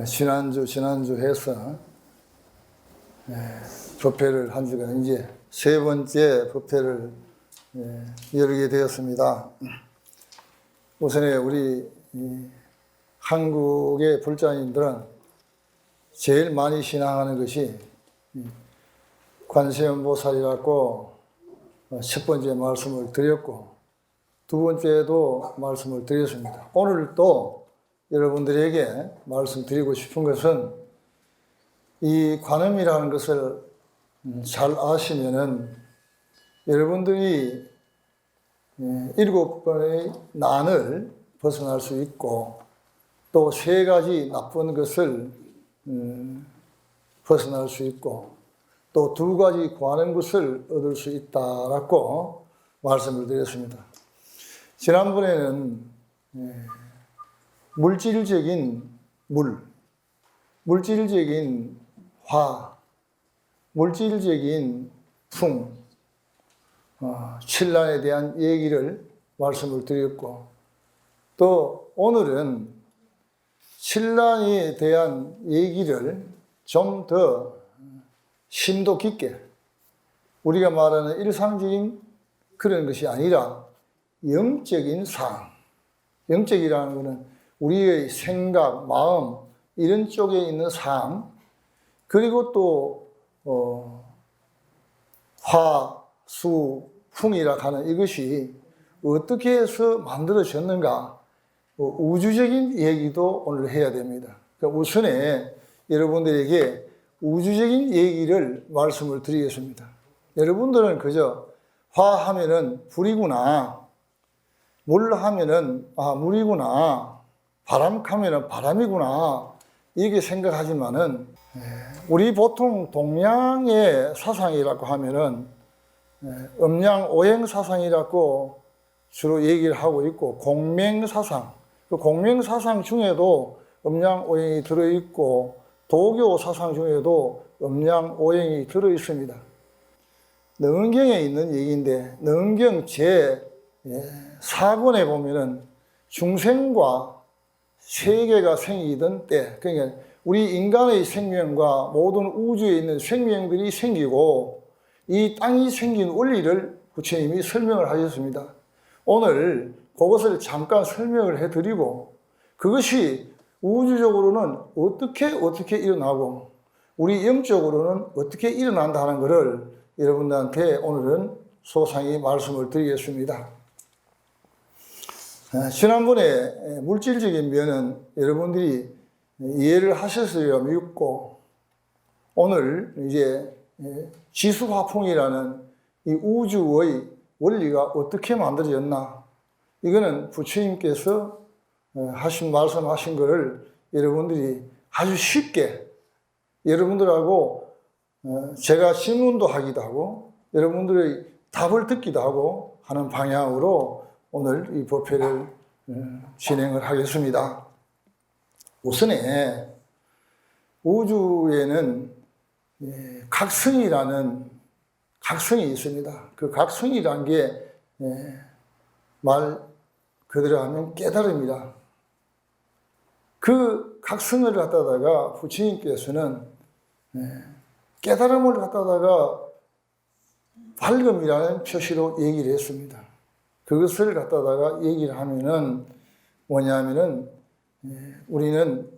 지난주 해서 법회를 한 지가 이제 세 번째 법회를 열게 되었습니다. 우선에 우리 한국의 불자님들은 제일 많이 신앙하는 것이 관세음보살이라고 첫 번째 말씀을 드렸고, 두 번째도 말씀을 드렸습니다. 오늘 또 여러분들에게 말씀드리고 싶은 것은 이 관음이라는 것을 잘 아시면은 여러분들이 7번의 난을 벗어날 수 있고, 또 3가지 나쁜 것을 벗어날 수 있고, 또 2가지 구하는 것을 얻을 수 있다라고 말씀을 드렸습니다. 지난번에는 물질적인 물질적인 화, 물질적인 풍, 신란에 대한 얘기를 말씀을 드렸고, 또 오늘은 신란에 대한 얘기를 좀 더 심도 깊게, 우리가 말하는 일상적인 그런 것이 아니라 영적인 사항, 영적이라는 것은 우리의 생각, 마음 이런 쪽에 있는 사항, 그리고 또 화, 수, 풍이라 하는 이것이 어떻게 해서 만들어졌는가, 우주적인 얘기도 오늘 해야 됩니다. 그러니까 우선에 여러분들에게 우주적인 얘기를 말씀을 드리겠습니다. 여러분들은 그저 화하면은 불이구나, 물하면은 물이구나, 바람하면은 바람이구나 이렇게 생각하지만은, 우리 보통 동양의 사상이라고 하면은 음양-오행 사상이라고 주로 얘기를 하고 있고, 공맹사상, 그 공맹사상 중에도 음양-오행이 들어있고, 도교 사상 중에도 음양-오행이 들어있습니다. 능경에 있는 얘기인데, 능경 제4권에 보면은 중생과 세계가 생기던 때, 그러니까 우리 인간의 생명과 모든 우주에 있는 생명들이 생기고 이 땅이 생긴 원리를 부처님이 설명을 하셨습니다. 오늘 그것을 잠깐 설명을 해드리고, 그것이 우주적으로는 어떻게 일어나고 우리 영적으로는 어떻게 일어난다는 것을 여러분들한테 오늘은 소상히 말씀을 드리겠습니다. 지난번에 물질적인 면은 여러분들이 이해를 하셨으리라 믿고, 오늘 이제 지수화풍이라는 이 우주의 원리가 어떻게 만들어졌나, 이거는 부처님께서 말씀하신 것을 여러분들이 아주 쉽게 여러분들하고 제가 질문도 하기도 하고 여러분들의 답을 듣기도 하고 하는 방향으로 오늘 이 법회를 진행을 하겠습니다. 우선에 우주에는 각성이라는 각성이 있습니다. 그 각성이라는 게 말 그대로 하면 깨달음이다. 그 각성을 갖다가 부처님께서는 깨달음을 갖다가 밝음이라는 표시로 얘기를 했습니다. 그것을 갖다가 얘기를 하면은 뭐냐면은 우리는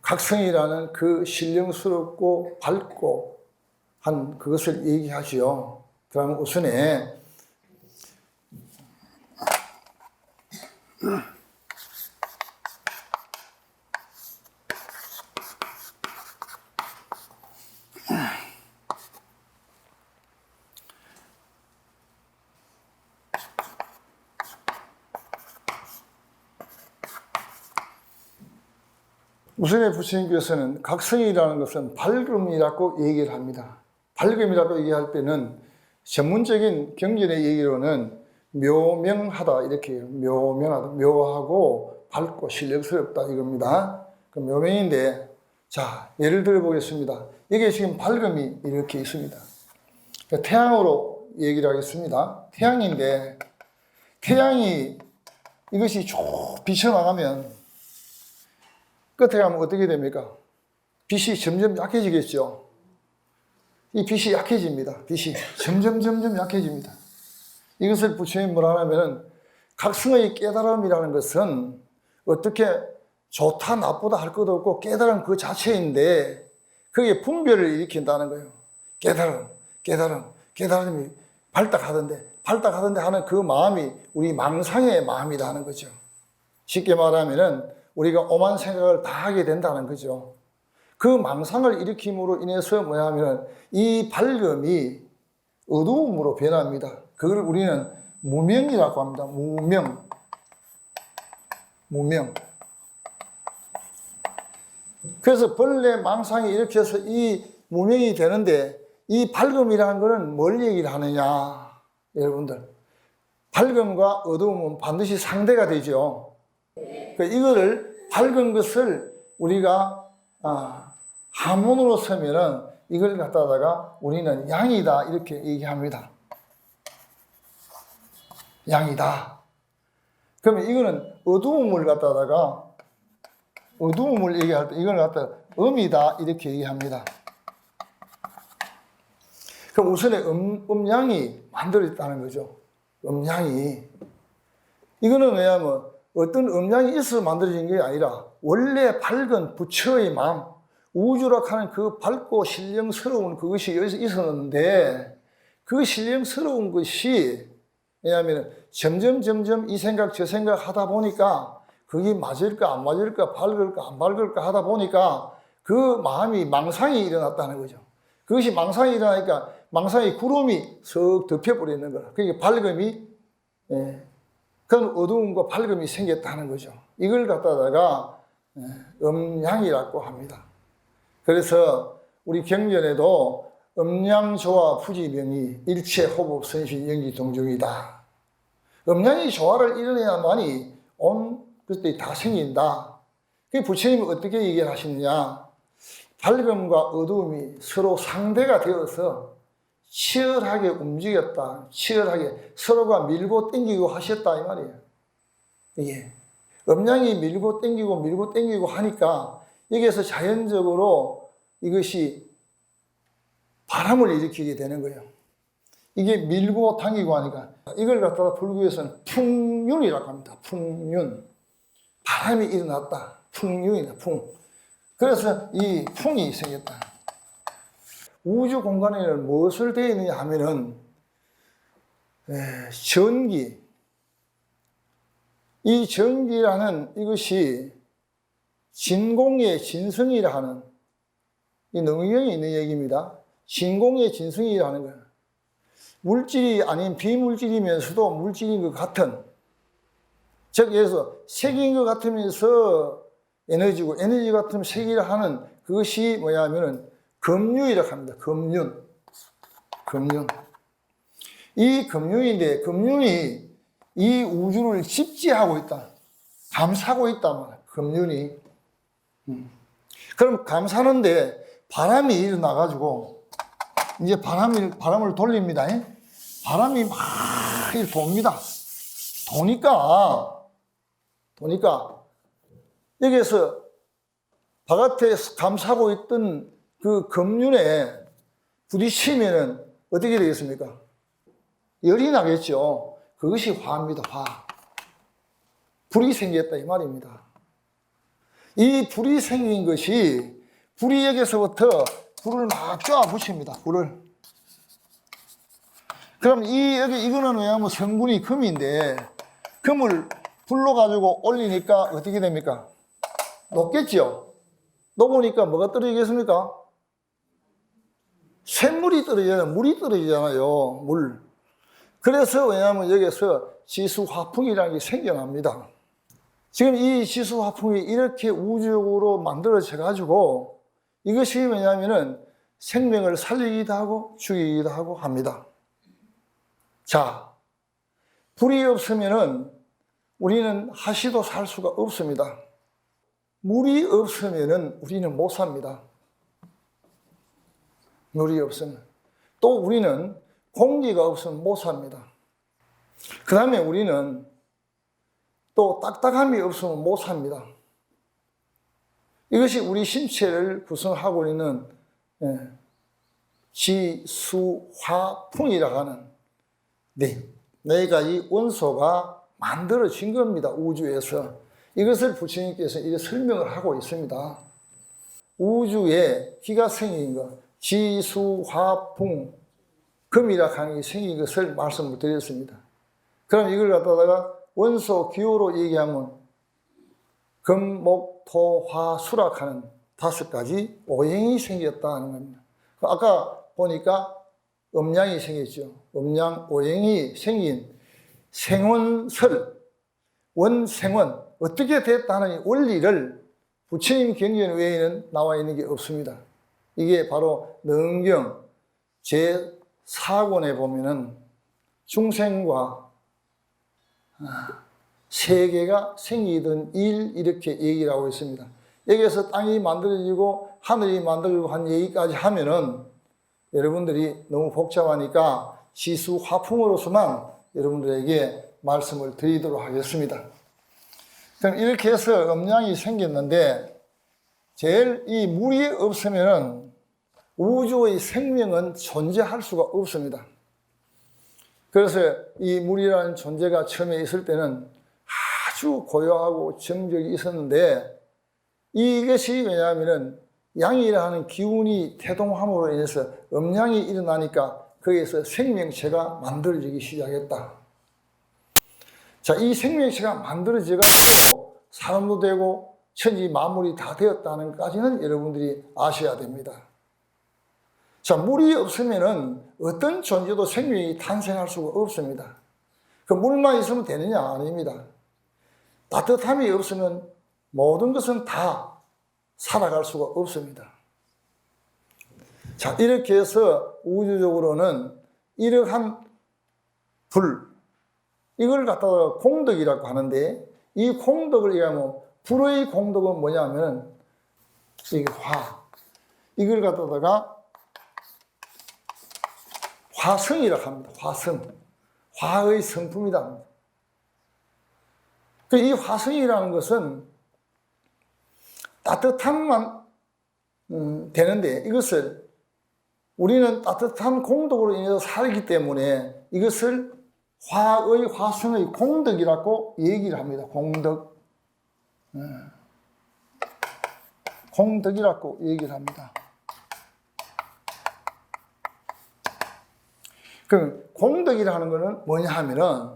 각성이라는 그 신령스럽고 밝고 한 그것을 얘기하지요. 그러면 우선에 우선에 부처님께서는 각성이라는 것은 밝음이라고 얘기를 합니다. 밝음이라고 얘기할 때는 전문적인 경전의 얘기로는 묘명하다 이렇게 해요. 묘명하다, 묘하고 밝고 신령스럽다 이겁니다. 그 묘명인데, 자 예를 들어 보겠습니다. 이게 지금 밝음이 이렇게 있습니다. 태양으로 얘기를 하겠습니다. 태양인데, 태양이 이것이 쭉 비쳐나가면 끝에 가면 어떻게 됩니까? 빛이 점점 약해지겠죠. 이 빛이 약해집니다. 빛이 점점 약해집니다. 이것을 부처님이 뭐라 하냐면은 각성의 깨달음이라는 것은 어떻게 좋다 나쁘다 할 것도 없고 깨달음 그 자체인데 그게 분별을 일으킨다는 거예요. 깨달음이 발딱하던데 하는 그 마음이 우리 망상의 마음이라는 거죠. 쉽게 말하면은 우리가 오만 생각을 다 하게 된다는 거죠. 그 망상을 일으킴으로 인해서 뭐냐면은 이 밝음이 어두움으로 변합니다. 그걸 우리는 무명이라고 합니다. 무명. 그래서 본래 망상이 이렇게 해서 이 무명이 되는데 이 밝음이라는 것은 뭘 얘기를 하느냐, 여러분들. 밝음과 어두움은 반드시 상대가 되죠. 이거를 밝은 것을 우리가 한문으로 쓰면은 이걸 갖다가 우리는 양이다 이렇게 얘기합니다. 양이다. 그러면 이거는 어두움을 얘기할 때 이걸 갖다가 음이다 이렇게 얘기합니다. 그럼 우선에 음양이 만들어졌다는 거죠. 음양이. 이거는 왜냐하면 어떤 음양이 있어서 만들어진 게 아니라 원래 밝은 부처의 마음, 우주라 하는 그 밝고 신령스러운 그것이 여기서 있었는데 그 신령스러운 것이 왜냐하면 점점 이 생각 저 생각 하다 보니까 그게 맞을까 안 맞을까 밝을까 안 밝을까 하다 보니까 그 마음이 망상이 일어났다는 거죠. 그것이 망상이 일어나니까 망상의 구름이 석 덮여버리는 거라. 그러니까 밝음이 그런 어두움과 밝음이 생겼다는 거죠. 이걸 갖다가 음양이라고 합니다. 그래서 우리 경전에도 음양조화 부지명이 일체 호법 선신 연기 동종이다. 음양이 조화를 이뤄내야만이 온 것들이 다 생긴다. 그 부처님이 어떻게 얘기를 하시느냐? 밝음과 어두움이 서로 상대가 되어서 치열하게 움직였다. 치열하게 서로가 밀고 당기고 하셨다 이 말이에요. 이게 음양이 밀고 당기고 하니까 여기에서 자연적으로 이것이 바람을 일으키게 되는 거예요. 이게 밀고 당기고 하니까 이걸 갖다가 불교에서는 풍윤이라고 합니다. 풍윤. 바람이 일어났다. 풍윤이다. 풍. 그래서 이 풍이 생겼다. 우주 공간에는 무엇을 되어 있느냐 하면은 전기. 이 전기라는 이것이 진공의 진성이라 하는 이 능력이 있는 얘기입니다. 진공의 진성이라는 거예요. 물질이 아닌 비물질이면서도 물질인 것 같은, 즉 예서 색인 것 같으면서 에너지고 에너지 같으면 색이라 하는 그것이 뭐냐 하면은 금륜이라고 합니다. 금륜. 이 금륜인데 금륜이 이 우주를 집지하고 있다. 감싸고 있단 말이야. 금륜이. 그럼 감싸는데 바람이 일어나가지고 이제 바람을 돌립니다. 바람이 막 돕니다. 도니까 여기에서 바깥에 감싸고 있던 그 금륜에 부딪히면은 어떻게 되겠습니까? 열이 나겠죠. 그것이 화입니다. 화. 불이 생겼다 이 말입니다. 이 불이 생긴 것이 불이 여기서부터 불을 막 쪼아 붙입니다. 불을. 그럼 이거는 왜냐하면 성분이 금인데 금을 불로 가지고 올리니까 어떻게 됩니까? 녹겠죠. 녹으니까 뭐가 떨어지겠습니까? 샘물이 떨어지잖아요. 물이 떨어지잖아요. 물. 그래서 왜냐하면 여기서 지수화풍이라는 게 생겨납니다. 지금 이 지수화풍이 이렇게 우주적으로 만들어져 가지고 이것이 왜냐하면은 생명을 살리기도 하고 죽이기도 하고 합니다. 자, 불이 없으면은 우리는 하시도 살 수가 없습니다. 물이 없으면은 우리는 못 삽니다. 물이 없으면. 또 우리는 공기가 없으면 못 삽니다. 그 다음에 우리는 또 딱딱함이 없으면 못 삽니다. 이것이 우리 신체를 구성하고 있는 지수화풍이라고 하는 네 가지 원소가 만들어진 겁니다. 우주에서. 이것을 부처님께서 이렇게 설명을 하고 있습니다. 우주에 기가 생긴 것, 지수화풍, 금이라 하는 게 생긴 것을 말씀을 드렸습니다. 그럼 이걸 갖다가 원소 기호로 얘기하면 금, 목, 토, 화, 수락하는 5가지 오행이 생겼다는 겁니다. 아까 보니까 음양이 생겼죠. 음양 오행이 생긴 생원설, 원생원, 어떻게 됐다는 원리를 부처님 경전 외에는 나와 있는 게 없습니다. 이게 바로 능경 제4권에 보면은 중생과 세계가 생기던 일 이렇게 얘기를 하고 있습니다. 여기에서 땅이 만들어지고 하늘이 만들어지고 한 얘기까지 하면은 여러분들이 너무 복잡하니까 지수 화풍으로서만 여러분들에게 말씀을 드리도록 하겠습니다. 그럼 이렇게 해서 음양이 생겼는데 제일 이 물이 없으면은 우주의 생명은 존재할 수가 없습니다. 그래서 이 물이라는 존재가 처음에 있을 때는 아주 고요하고 정적이 있었는데 이것이 왜냐하면 양이라 하는 기운이 태동함으로 인해서 음양이 일어나니까 거기에서 생명체가 만들어지기 시작했다. 자, 이 생명체가 만들어져가지고 사람도 되고 천지 만물이 다 되었다는 것까지는 여러분들이 아셔야 됩니다. 자, 물이 없으면은 어떤 존재도 생명이 탄생할 수가 없습니다. 그 물만 있으면 되느냐? 아닙니다. 따뜻함이 없으면 모든 것은 다 살아갈 수가 없습니다. 자, 이렇게 해서 우주적으로는 이러한 불, 이걸 갖다가 공덕이라고 하는데 이 공덕을 얘기하면 불의 공덕은 뭐냐면 이게 이걸 갖다가 화성이라고 합니다. 화성. 화의 성품이다. 이 화성이라는 것은 따뜻함만 되는데 이것을 우리는 따뜻한 공덕으로 인해서 살기 때문에 이것을 화성의 공덕이라고 얘기를 합니다. 공덕. 공덕이라고 얘기를 합니다. 그 공덕이라는 것은 뭐냐 하면은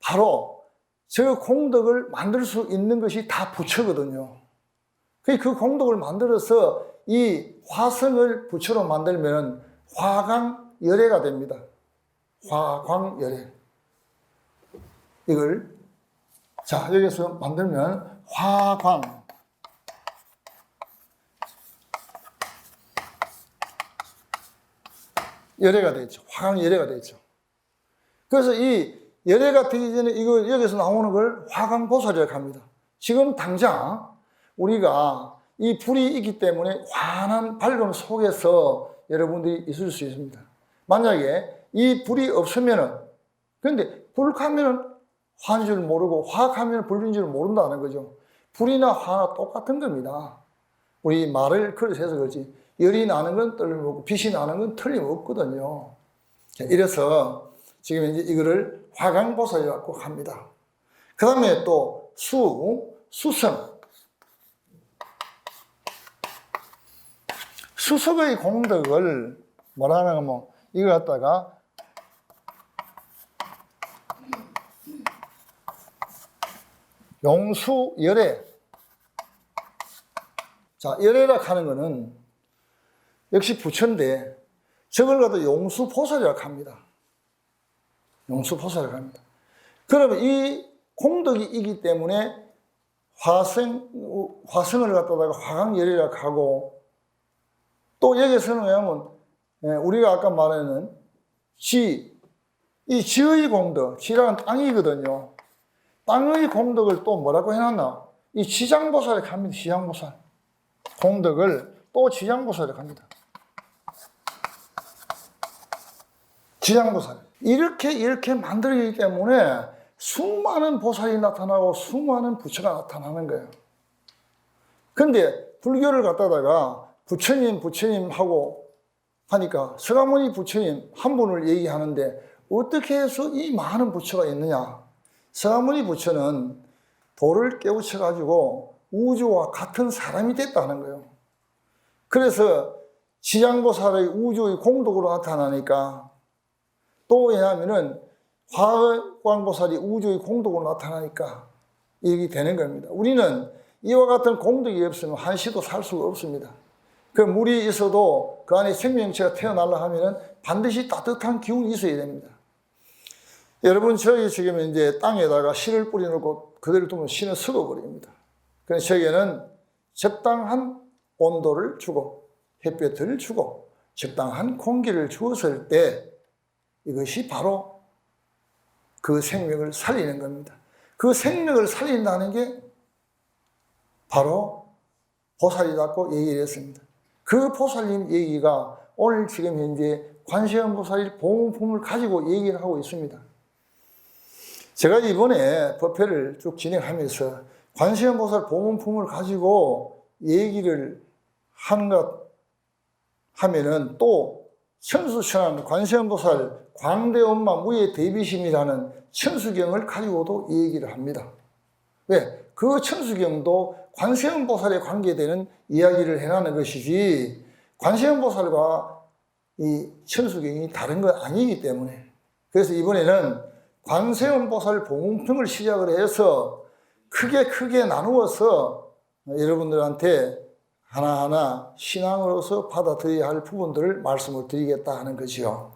바로 저 공덕을 만들 수 있는 것이 다 부처거든요. 그 공덕을 만들어서 이 화성을 부처로 만들면 화광열애가 됩니다. 화광열애. 이걸 자 여기서 만들면 화광 열애가 되죠. 화광열애가 되죠. 그래서 이 열애가 되기 전에 이거 여기서 나오는 걸 화광보살이라고 합니다. 지금 당장 우리가 이 불이 있기 때문에 환한 밝음 속에서 여러분들이 있을 수 있습니다. 만약에 이 불이 없으면은 근데 불하면은 화인 줄 모르고 화하면 불인 줄 모른다는 거죠. 불이나 화나 똑같은 겁니다. 우리 말을 그래서 해서 그렇지 열이 나는 건 틀림없고 빛이 나는 건 틀림없거든요. 이래서 지금 이제 이거를 화광보살이라고 합니다. 그 다음에 또 수성. 수석의 공덕을 뭐라는 하면 이걸 갖다가 용수열애. 자, 열애라 하는 거는 역시 부처인데 저걸 갖다 용수보살이라고 합니다. 용수보살이라고 합니다. 그러면 이 공덕이 있기 때문에 화성을 갖다가 화광열애라고 하고 또 여기서는 왜냐면 우리가 아까 말하는 이 지의 공덕, 지라는 땅이거든요. 땅의 공덕을 또 뭐라고 해놨나? 이 지장보살이라고 합니다. 지장보살. 공덕을 또 지장보살이라고 합니다. 지장보살. 이렇게 만들기 때문에 수많은 보살이 나타나고 수많은 부처가 나타나는 거예요. 근데 불교를 갖다다가 부처님 하고 하니까 서가모니 부처님 한 분을 얘기하는데 어떻게 해서 이 많은 부처가 있느냐? 서가모니 부처는 도를 깨우쳐 가지고 우주와 같은 사람이 됐다는 거예요. 그래서 지장보살의 우주의 공덕으로 나타나니까, 또 왜냐하면은 화광보살이 우주의 공덕으로 나타나니까 이렇게 되는 겁니다. 우리는 이와 같은 공덕이 없으면 한시도 살 수가 없습니다. 그 물이 있어도 그 안에 생명체가 태어나려 하면은 반드시 따뜻한 기운이 있어야 됩니다. 여러분, 저희 지금 이제 땅에다가 씨를 뿌려놓고 그대로 두면 씨는 썩어버립니다. 그래서 저에게는 적당한 온도를 주고 햇볕을 주고 적당한 공기를 주었을 때 이것이 바로 그 생명을 살리는 겁니다. 그 생명을 살린다는 게 바로 보살이라고 얘기를 했습니다. 그 보살님 얘기가 오늘 지금 현재 관세음보살이 보문품을 가지고 얘기를 하고 있습니다. 제가 이번에 법회를 쭉 진행하면서 관세음보살 보문품을 가지고 얘기를 하는 것 하면은 또 천수천안 관세음보살 광대엄마 무예 대비심이라는 천수경을 가지고도 얘기를 합니다. 왜? 그 천수경도 관세음보살에 관계되는 이야기를 해나는 것이지 관세음보살과 이 천수경이 다른 건 아니기 때문에, 그래서 이번에는 관세음보살 보문평을 시작을 해서 크게 나누어서 여러분들한테 하나하나 신앙으로서 받아들여야 할 부분들을 말씀을 드리겠다 하는 거지요.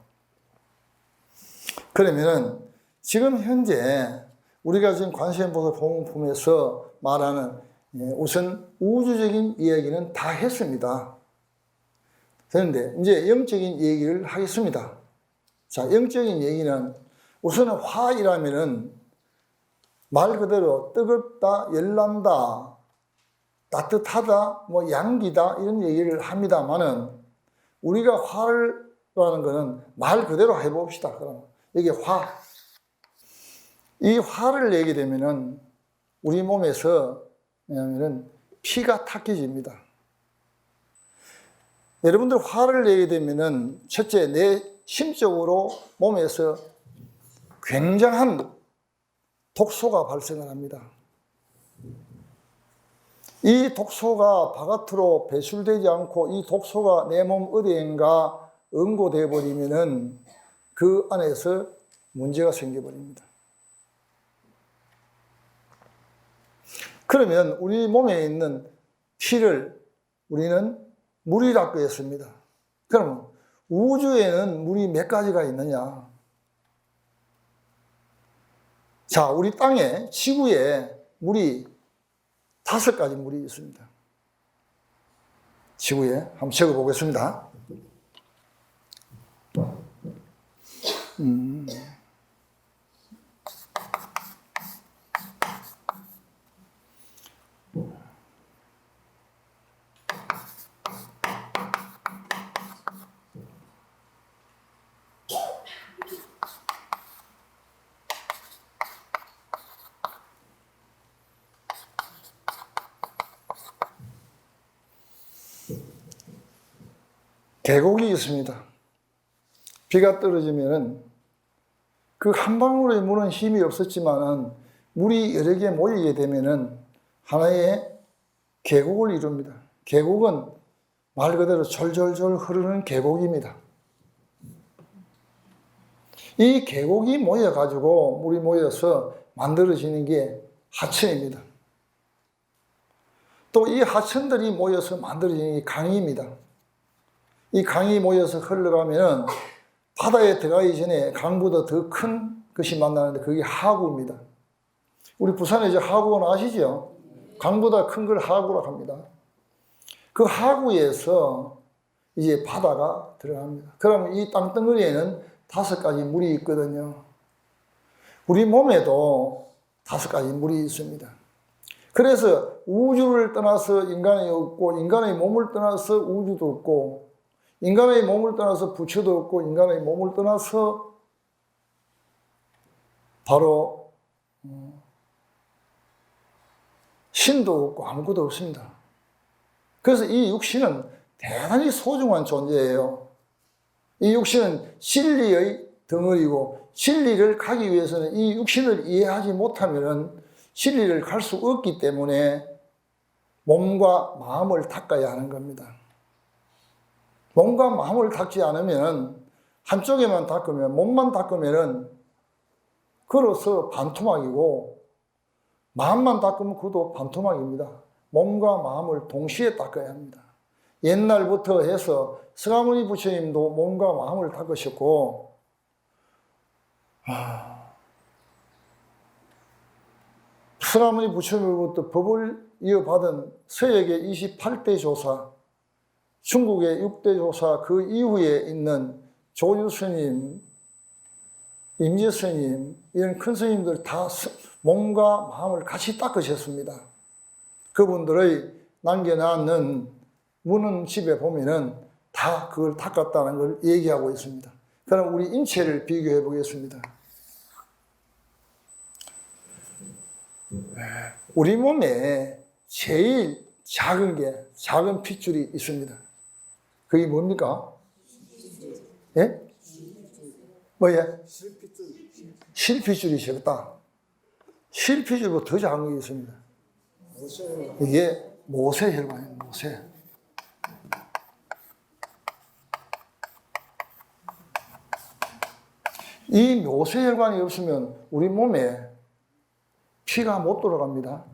그러면은 지금 현재 우리가 지금 관세음보살 보문품에서 말하는 우선 우주적인 이야기는 다 했습니다. 그런데 이제 영적인 얘기를 하겠습니다. 자, 영적인 얘기는 우선은 화이라면은 말 그대로 뜨겁다, 열난다, 따뜻하다, 뭐 양기다 이런 얘기를 합니다만은 우리가 화라는 거는 말 그대로 해봅시다. 그럼 여기 화, 이 화를 내게 되면은 우리 몸에서 왜냐면은 피가 탁해집니다. 여러분들 화를 내게 되면은 첫째 내 심적으로 몸에서 굉장한 독소가 발생을 합니다. 이 독소가 바깥으로 배출되지 않고 이 독소가 내 몸 어디엔가 응고되어 버리면은 그 안에서 문제가 생겨버립니다. 그러면 우리 몸에 있는 피를 우리는 물이라고 했습니다. 그러면 우주에는 물이 몇 가지가 있느냐? 자, 우리 땅에, 지구에 물이 5가지 물이 있습니다. 지구에 한번 적어 보겠습니다. 계곡이 있습니다. 비가 떨어지면은 그 한 방울의 물은 힘이 없었지만은 물이 여러 개 모이게 되면은 하나의 계곡을 이룹니다. 계곡은 말 그대로 졸졸졸 흐르는 계곡입니다. 이 계곡이 모여가지고 물이 모여서 만들어지는 게 하천입니다. 또 이 하천들이 모여서 만들어지는 게 강입니다. 이 강이 모여서 흘러가면은 바다에 들어가기 전에 강보다 더 큰 것이 만나는데 그게 하구입니다. 우리 부산에 이제 하구는 아시죠? 강보다 큰 걸 하구라고 합니다. 그 하구에서 이제 바다가 들어갑니다. 그러면 이 땅덩어리에는 5가지 물이 있거든요. 우리 몸에도 5가지 물이 있습니다. 그래서 우주를 떠나서 인간이 없고 인간의 몸을 떠나서 우주도 없고 인간의 몸을 떠나서 부처도 없고 인간의 몸을 떠나서 바로 신도 없고 아무것도 없습니다. 그래서 이 육신은 대단히 소중한 존재예요. 이 육신은 진리의 덩어리고 진리를 가기 위해서는 이 육신을 이해하지 못하면 진리를 갈 수 없기 때문에 몸과 마음을 닦아야 하는 겁니다. 몸과 마음을 닦지 않으면 한쪽에만 닦으면 몸만 닦으면 걸어서 반토막이고 마음만 닦으면 그것도 반토막입니다. 몸과 마음을 동시에 닦아야 합니다. 옛날부터 해서 서가모니 부처님도 몸과 마음을 닦으셨고 서가모니 부처님으로부터 법을 이어받은 서역의 28대 조사, 중국의 6대 조사 그 이후에 있는 조유 스님, 임재 스님 이런 큰 스님들 다 몸과 마음을 같이 닦으셨습니다. 그분들의 남겨놓은 문헌집에 보면은 다 그걸 닦았다는 걸 얘기하고 있습니다. 그럼 우리 인체를 비교해 보겠습니다. 우리 몸에 제일 작은 핏줄이 있습니다. 그게 뭡니까? 예? 뭐예? 실핏줄이 적다. 실핏줄보다 더 작은 게 있습니다. 이게 모세혈관이에요. 모세. 이 모세혈관이 없으면 우리 몸에 피가 못 돌아갑니다.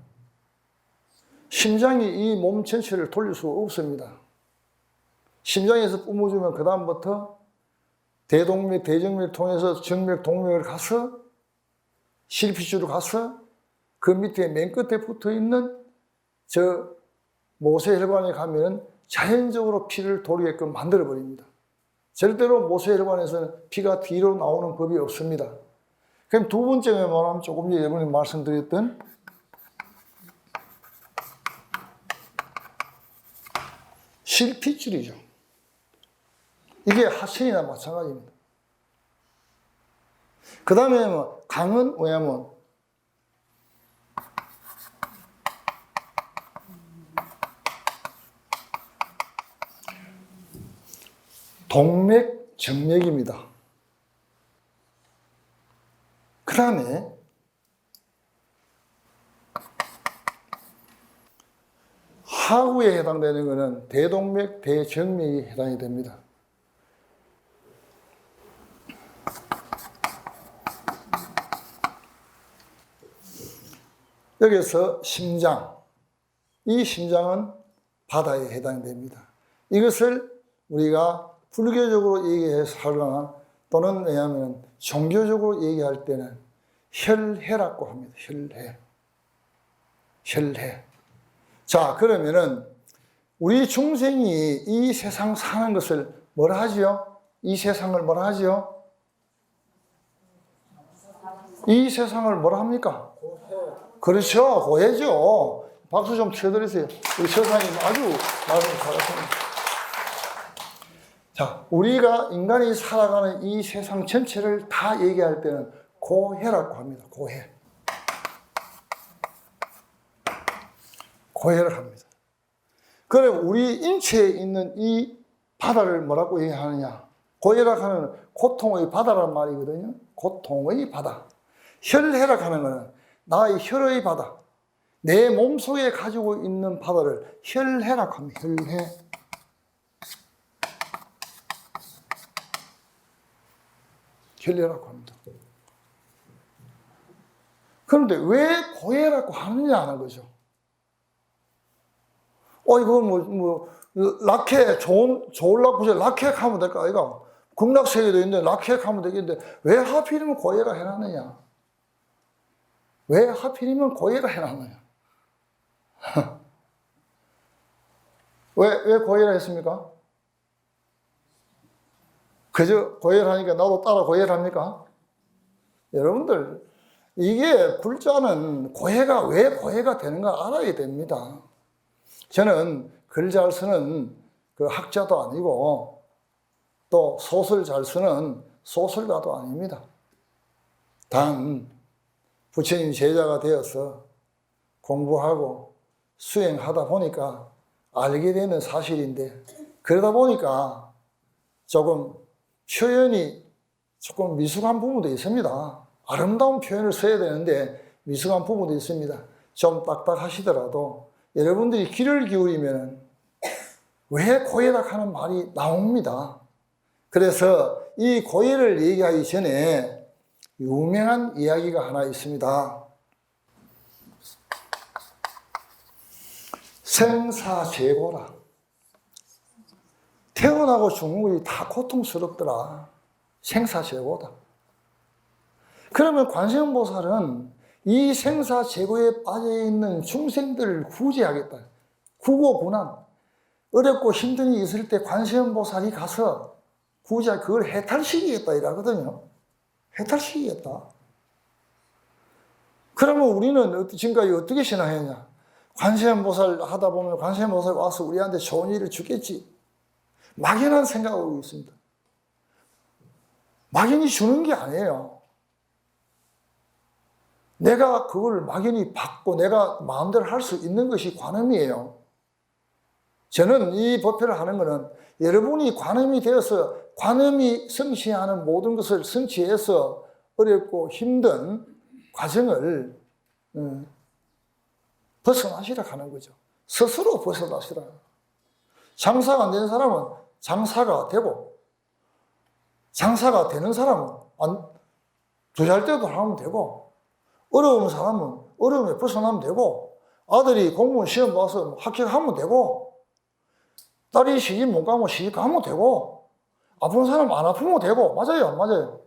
심장이 이 몸 전체를 돌릴 수가 없습니다. 심장에서 뿜어주면 그 다음부터 대동맥, 대정맥 통해서 정맥, 동맥을 가서 실핏줄로 가서 그 밑에 맨 끝에 붙어있는 저 모세혈관에 가면 자연적으로 피를 돌리게끔 만들어버립니다. 절대로 모세혈관에서는 피가 뒤로 나오는 법이 없습니다. 그럼 두 번째가 뭐냐면 조금 전에 여러분이 말씀드렸던 실핏줄이죠. 이게 하천이나 마찬가지입니다. 그 다음에 강은 뭐냐면 동맥, 정맥입니다. 그 다음에 하구에 해당되는 것은 대동맥, 대정맥이 해당이 됩니다. 여기서 심장, 이 심장은 바다에 해당됩니다. 이것을 우리가 불교적으로 얘기해서 하거나 또는 왜냐하면 종교적으로 얘기할 때는 혈해라고 합니다. 혈해. 자, 그러면은 우리 중생이 이 세상 사는 것을 뭐라 하지요? 이 세상을 뭐라 하지요? 이 세상을 뭐라 합니까? 그렇죠. 고해죠. 박수 좀 쳐드리세요. 우리 처사님 아주 말씀 잘하십니다. 자, 우리가 인간이 살아가는 이 세상 전체를 다 얘기할 때는 고해라고 합니다. 고해를 합니다. 그럼 우리 인체에 있는 이 바다를 뭐라고 얘기하느냐? 고해라고 하는 고통의 바다란 말이거든요. 고통의 바다. 혈해라고 하는 것은 나의 혈의 바다. 내 몸속에 가지고 있는 바다를 혈해라고 합니다. 혈해라고 합니다. 그런데 왜 고해라고 하느냐 하는 거죠. 이거 락해, 좋으려고 락해 하면 될까, 아이가? 극락세계도 있는데 락해 하면 되겠는데 왜 하필이면 고해라 해놨느냐? 왜 하필이면 고해라 해놨느냐? 왜 고해라 했습니까? 그저 고해를 하니까 나도 따라 고해를 합니까? 여러분들, 이게 불자는 고해가 왜 고해가 되는가 알아야 됩니다. 저는 글 잘 쓰는 그 학자도 아니고 또 소설 잘 쓰는 소설가도 아닙니다. 단 부처님 제자가 되어서 공부하고 수행하다 보니까 알게 되는 사실인데, 그러다 보니까 조금 표현이 조금 미숙한 부분도 있습니다. 아름다운 표현을 써야 되는데 미숙한 부분도 있습니다. 좀 딱딱하시더라도 여러분들이 귀를 기울이면 왜 고해라 하는 말이 나옵니다. 그래서 이 고해를 얘기하기 전에 유명한 이야기가 하나 있습니다. 생사재고라. 태어나고 죽는 것이 다 고통스럽더라. 생사재고다. 그러면 관세음보살은 이 생사재고에 빠져있는 중생들을 구제하겠다. 구고고난, 어렵고 힘든 일이 있을 때 관세음보살이 가서 그걸 해탈시키겠다 이라거든요. 해탈시키겠다. 그러면 우리는 지금까지 어떻게 신앙했냐? 관세음보살 하다 보면 관세음보살 와서 우리한테 좋은 일을 주겠지. 막연한 생각하고 있습니다. 막연히 주는 게 아니에요. 내가 그걸 막연히 받고 내가 마음대로 할 수 있는 것이 관음이에요. 저는 이 법회를 하는 것은 여러분이 관음이 되어서 관음이 성취하는 모든 것을 성취해서 어렵고 힘든 과정을 벗어나시라 하는 거죠. 스스로 벗어나시라. 장사가 안 되는 사람은 장사가 되고, 장사가 되는 사람은 두 잘 때도 하면 되고, 어려운 사람은 어려움에 벗어나면 되고, 아들이 공무원 시험 봐서 합격하면 되고, 딸이 시집 못 가면 시집 가면 되고, 아픈 사람 안 아프면 되고, 맞아요, 안 맞아요?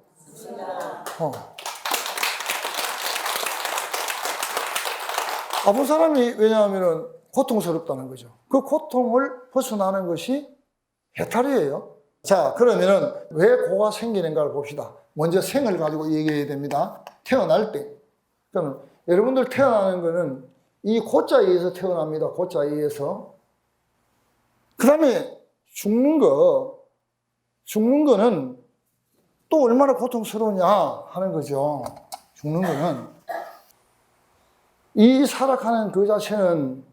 아픈 사람이 왜냐하면 고통스럽다는 거죠. 그 고통을 벗어나는 것이 해탈이에요. 자, 그러면은 왜 고가 생기는가를 봅시다. 먼저 생을 가지고 얘기해야 됩니다. 태어날 때. 그러면 여러분들 태어나는 거는 이 고자에 의해서 태어납니다. 고자에 의해서. 그 다음에 죽는 거는 또 얼마나 고통스러우냐 하는 거죠. 죽는 거는. 이 살아가는 그 자체는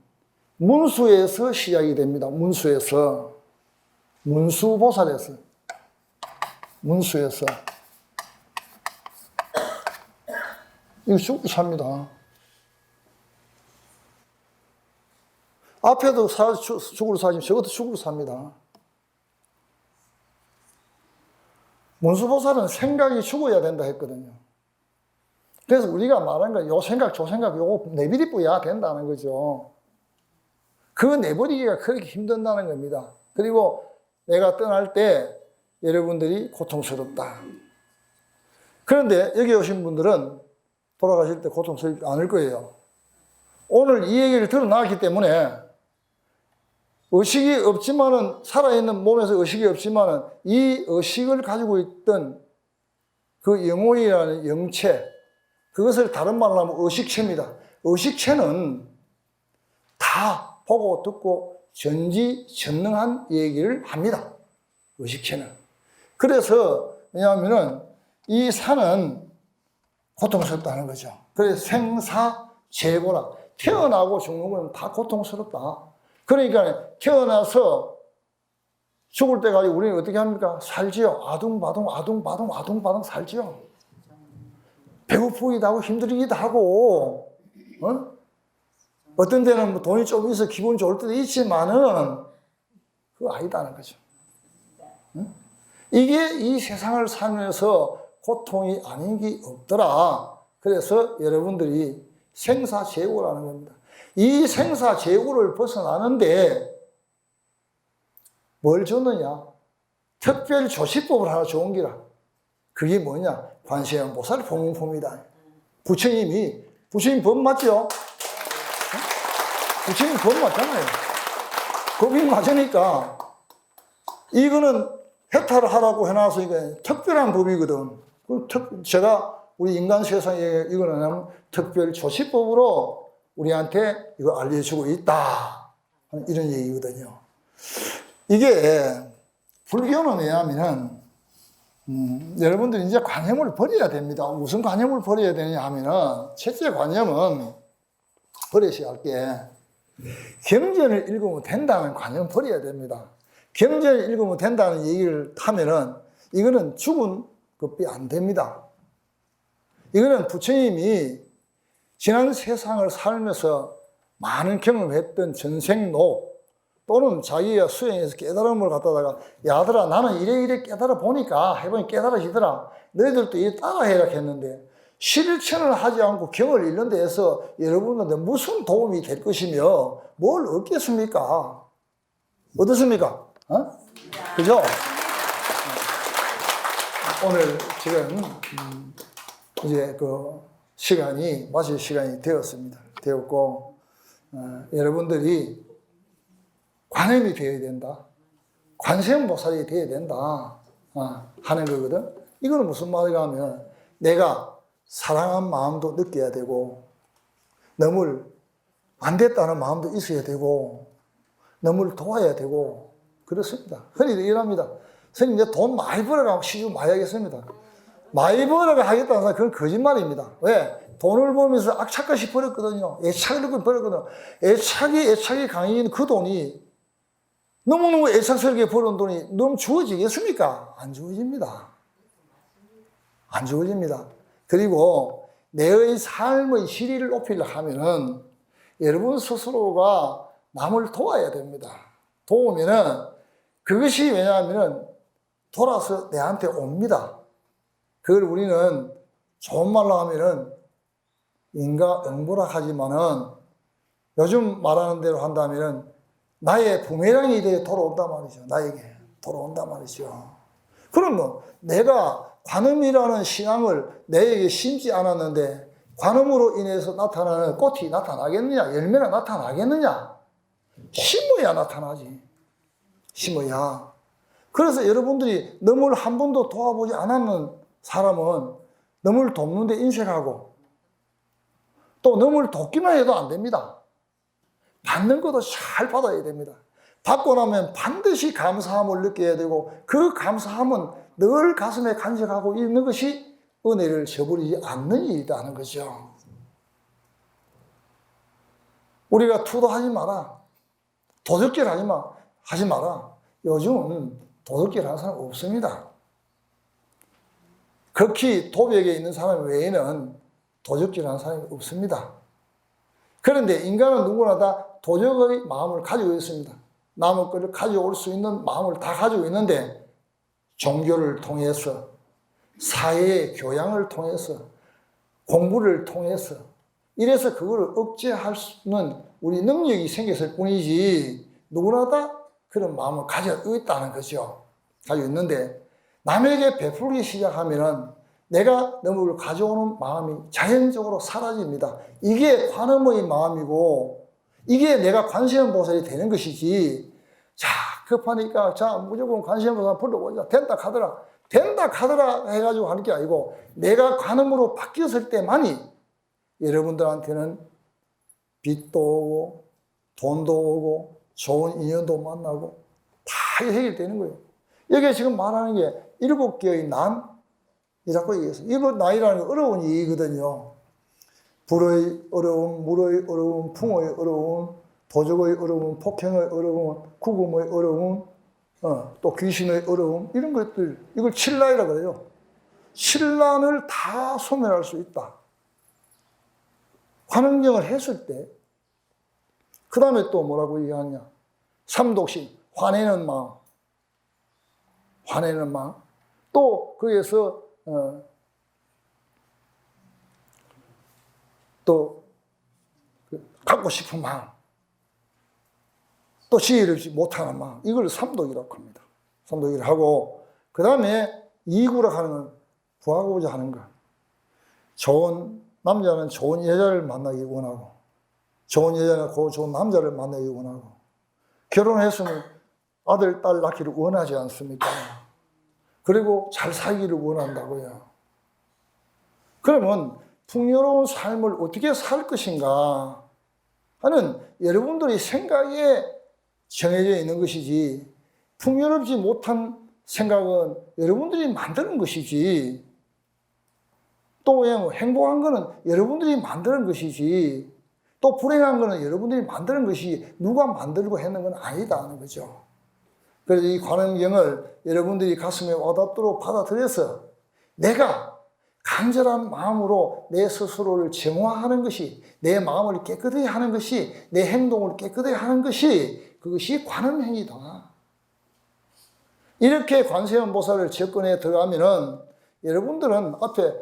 문수에서 시작이 됩니다. 문수에서. 문수보살에서. 문수에서. 이거 죽고 삽니다. 앞에도 죽으로 사지만 저것도 죽으로 삽니다. 문수보살은 생각이 죽어야 된다 했거든요. 그래서 우리가 말한 건 요 생각, 저 생각, 요거 내버려 둬야 된다는 거죠. 그 내버리기가 그렇게 힘든다는 겁니다. 그리고 내가 떠날 때 여러분들이 고통스럽다. 그런데 여기 오신 분들은 돌아가실 때 고통스럽지 않을 거예요. 오늘 이 얘기를 들어놨기 때문에 의식이 없지만은, 살아있는 몸에서 의식이 없지만은 이 의식을 가지고 있던 그 영혼이라는 영체, 그것을 다른 말로 하면 의식체입니다. 의식체는 다 보고 듣고 전지전능한 얘기를 합니다. 의식체는. 그래서 왜냐하면은 이 산은 고통스럽다는 거죠. 그래서 생사재고라. 태어나고 죽는 건 다 고통스럽다. 그러니까 태어나서 죽을 때까지 우리는 어떻게 합니까? 살지요. 아둥바둥 살지요. 배고프기도 하고 힘들기도 하고, 어떤 데는 뭐 돈이 좀 있어 기분 좋을 때도 있지만은 그거 아니다는 거죠. 이게 이 세상을 살면서 고통이 아닌 게 없더라. 그래서 여러분들이 생사재고라는 겁니다. 이 생사재고를 벗어나는데 뭘 줬느냐? 특별 조시법을 하나 좋은 기라. 그게 뭐냐? 관세음보살 법문품이다. 부처님 법 맞죠? 부처님 법 맞잖아요. 법이 맞으니까 이거는 해탈을 하라고 해놨으니까 특별한 법이거든. 제가 우리 인간 세상에 이거는 특별 조시법으로 우리한테 이거 알려주고 있다. 이런 얘기거든요. 이게 불교는 왜냐하면은 여러분들이 이제 관념을 버려야 됩니다. 무슨 관념을 버려야 되냐 하면은, 첫째 관념은 버리셔야 할 게, 경전을 읽으면 된다는 관념 버려야 됩니다. 경전을 읽으면 된다는 얘기를 하면은 이거는 죽은 것이 안 됩니다. 이거는 부처님이 지난 세상을 살면서 많은 경험했던 전생록 또는 자기가 수행해서 깨달음을 갖다가 야들아 나는 이래 깨달아 보니까 해보니 깨달아지더라. 너희들도 이래 따라해라 했는데 실천을 하지 않고 경을 잃는 데에서 여러분한테 무슨 도움이 될 것이며 뭘 얻겠습니까? 어떻습니까? 그죠? 오늘 지금 이제 그 시간이 마칠 시간이 되었고 여러분들이 관음이 되어야 된다. 관세음보살이 되어야 된다. 하는 거거든. 이거는 무슨 말이냐 하면 내가 사랑한 마음도 느껴야 되고 남을 안 됐다는 마음도 있어야 되고 남을 도와야 되고 그렇습니다. 흔히들 이랍니다. 선생님 이제 돈 많이 벌어가고 시중 많이 하겠습니다. 많이 벌어가 하겠다는 사람 그건 거짓말입니다. 왜? 돈을 벌면서 악착같이 벌었거든요. 애착을 벌었거든요. 애착이 강해진 그 돈이 너무너무 애착스럽게 벌은 돈이 너무 주어지겠습니까? 안 주어집니다. 안 주어집니다. 그리고 내의 삶의 질을 높이려 하면은 여러분 스스로가 남을 도와야 됩니다. 도우면은 그것이 왜냐하면은 돌아서 내한테 옵니다. 그걸 우리는 좋은 말로 하면은 인과응보라 하지만은 요즘 말하는 대로 한다면은 나의 부메랑이 되어 돌아온단 말이죠. 나에게 돌아온단 말이죠. 그러면 내가 관음이라는 신앙을 내에게 심지 않았는데 관음으로 인해서 나타나는 꽃이 나타나겠느냐? 열매가 나타나겠느냐? 심어야 나타나지. 심어야. 그래서 여러분들이 남을 한 번도 도와보지 않았는 사람은 남을 돕는 데 인색하고 또 남을 돕기만 해도 안 됩니다. 받는 것도 잘 받아야 됩니다. 받고 나면 반드시 감사함을 느껴야 되고 그 감사함은 늘 가슴에 간직하고 있는 것이 은혜를 저버리지 않는 일이라는 거죠. 우리가 투도하지 마라. 도적질 하지 마라. 요즘은 도적질 하는 사람 없습니다. 극히 도벽에 있는 사람 외에는 도적질 하는 사람이 없습니다. 그런데 인간은 누구나 다 도적의 마음을 가지고 있습니다. 남의 것을 가져올 수 있는 마음을 다 가지고 있는데 종교를 통해서 사회의 교양을 통해서 공부를 통해서 이래서 그거를 억제할 수는 우리 능력이 생겼을 뿐이지 누구나 다 그런 마음을 가지고 있다는 거죠. 가지고 있는데 남에게 베풀기 시작하면은 내가 너무를 가져오는 마음이 자연적으로 사라집니다. 이게 관음의 마음이고 이게 내가 관세음보살이 되는 것이지. 자 급하니까 자 무조건 관세음보살 불러보자. 된다 카더라 해가지고 하는 게 아니고 내가 관음으로 바뀌었을 때만이 여러분들한테는 빚도 오고 돈도 오고 좋은 인연도 만나고 다 해결되는 거예요. 여기 지금 말하는 게 7개의 난이라고 얘기했어요. 이거 난이라는 게 어려운 얘기거든요. 불의 어려움, 물의 어려움, 풍의 어려움, 도적의 어려움, 폭행의 어려움, 구금의 어려움, 또 귀신의 어려움 이런 것들 이걸 7난이라고 그래요. 7난을 다 소멸할 수 있다. 관음경을 했을 때 그 다음에 또 뭐라고 얘기하냐. 삼독신, 화내는 마음. 또 거기에서 또 갖고 싶은 마음. 또 지혜를 못하는 마음. 이걸 삼독이라고 합니다. 삼독이라고 하고 그 다음에 이구라고 하는 건 구하고자 하는 것. 좋은 남자는 좋은 여자를 만나기 원하고 좋은 여자는 좋은 남자를 만나기 원하고 결혼했으면 아들, 딸 낳기를 원하지 않습니까? 그리고 잘 살기를 원한다고요. 그러면 풍요로운 삶을 어떻게 살 것인가 하는 여러분들의 생각에 정해져 있는 것이지 풍요롭지 못한 생각은 여러분들이 만드는 것이지 또 행복한 거는 여러분들이 만드는 것이지 또 불행한 거는 여러분들이 만드는 것이 누가 만들고 했는 건 아니다 하는 거죠. 그래서 이 관음경을 여러분들이 가슴에 와닿도록 받아들여서 내가 간절한 마음으로 내 스스로를 정화하는 것이, 내 마음을 깨끗하게 하는 것이, 내 행동을 깨끗하게 하는 것이, 그것이 관음행위다. 이렇게 관세음보살을 접근해 들어가면은 여러분들은 앞에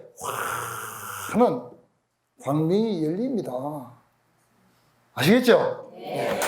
환한 광명이 열립니다. 아시겠죠? 네.